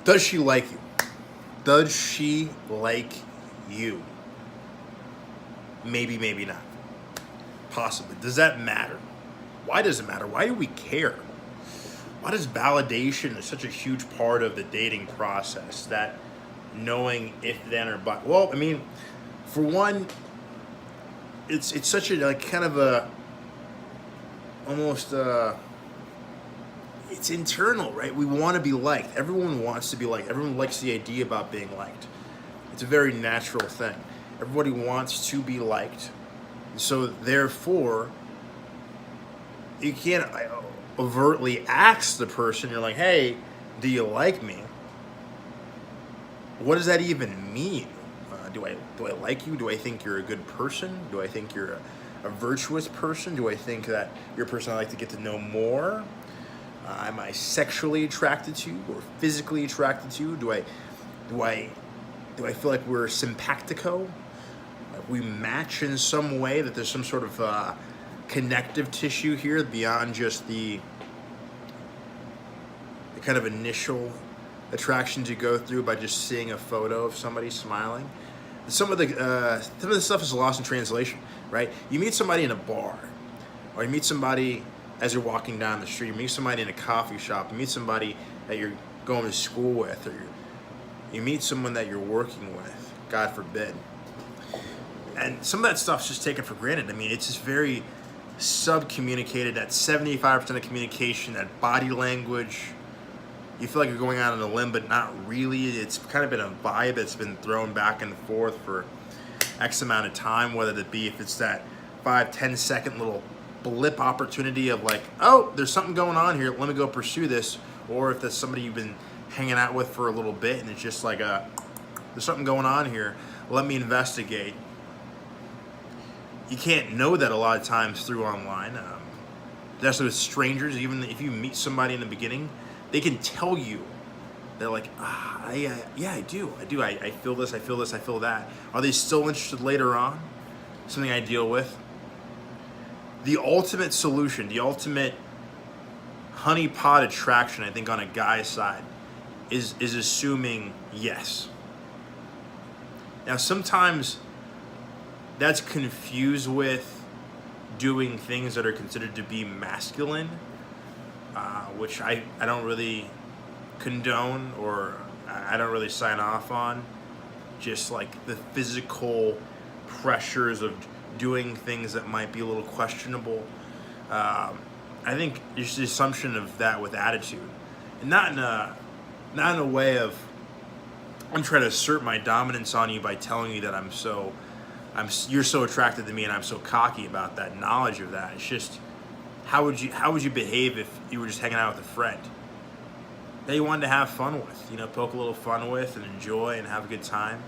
Does she like you? Does she like you? Maybe, maybe not. Possibly. Does that matter? Why does it matter? Why do we care? Why does validation is such a huge part of the dating process? That knowing if then or but. Well, I mean, for one, it's such a like kind of a almost it's internal, right? We want to be liked. Everyone wants to be liked. Everyone likes the idea about being liked. It's a very natural thing. Everybody wants to be liked. So therefore, you can't overtly ask the person, you're like, hey, do you like me? What does that even mean? Do I like you? Do I think you're a good person? Do I think you're a virtuous person? Do I think that you're a person I like to get to know more? Am I sexually attracted to you or physically attracted to you? Do I feel like we're simpatico? Like we match in some way, that there's some sort of connective tissue here beyond just the kind of initial attractions you go through by just seeing a photo of somebody smiling. Some of the stuff is lost in translation, right? You meet somebody in a bar, or you meet somebody as you're walking down the street, you meet somebody in a coffee shop, you meet somebody that you're going to school with, or you meet someone that you're working with, God forbid. And some of that stuff's just taken for granted. I mean, it's just very sub-communicated. That 75% of communication, that body language, you feel like you're going out on a limb, but not really. It's kind of been a vibe that's been thrown back and forth for X amount of time, whether it be if it's that 5-10 second little blip opportunity of like, oh, there's something going on here, let me go pursue this, or if that's somebody you've been hanging out with for a little bit and it's just like there's something going on here, let me investigate. You can't know that a lot of times through online, especially with strangers. Even if you meet somebody in the beginning, they can tell you, they're like, yeah, I do, I feel this, I feel this, I feel that. Are they still interested later on? Something I deal with. The ultimate solution, the ultimate honeypot attraction, I think, on a guy's side is assuming yes. Now, sometimes that's confused with doing things that are considered to be masculine, which I don't really condone, or I don't really sign off on. Just like the physical pressures of doing things that might be a little questionable. I think it's the assumption of that with attitude, and not in a way of I'm trying to assert my dominance on you by telling you that you're so attracted to me and I'm so cocky about that knowledge of that. It's just how would you behave if you were just hanging out with a friend that you wanted to have fun with, poke a little fun with and enjoy and have a good time,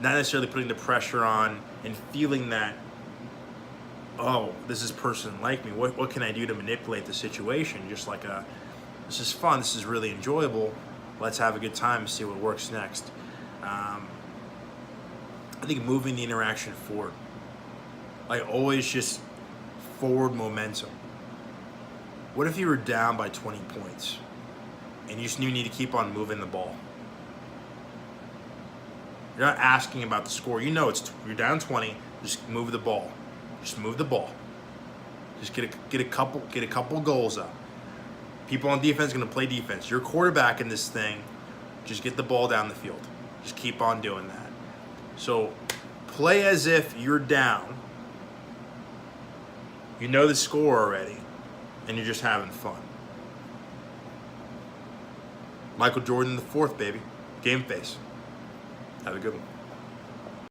not necessarily putting the pressure on and feeling that, oh, this is person like me. What can I do to manipulate the situation? Just like this is fun. This is really enjoyable. Let's have a good time and see what works next. I think moving the interaction forward, like always, just forward momentum. What if you were down by 20 points and you need to keep on moving the ball? You're not asking about the score. You're down 20. Just move the ball. Just move the ball. Just get a couple goals up. People on defense are going to play defense. You're quarterback in this thing. Just get the ball down the field. Just keep on doing that. So play as if you're down. You know the score already, and you're just having fun. Michael Jordan the fourth, baby. Game face. Have a good one.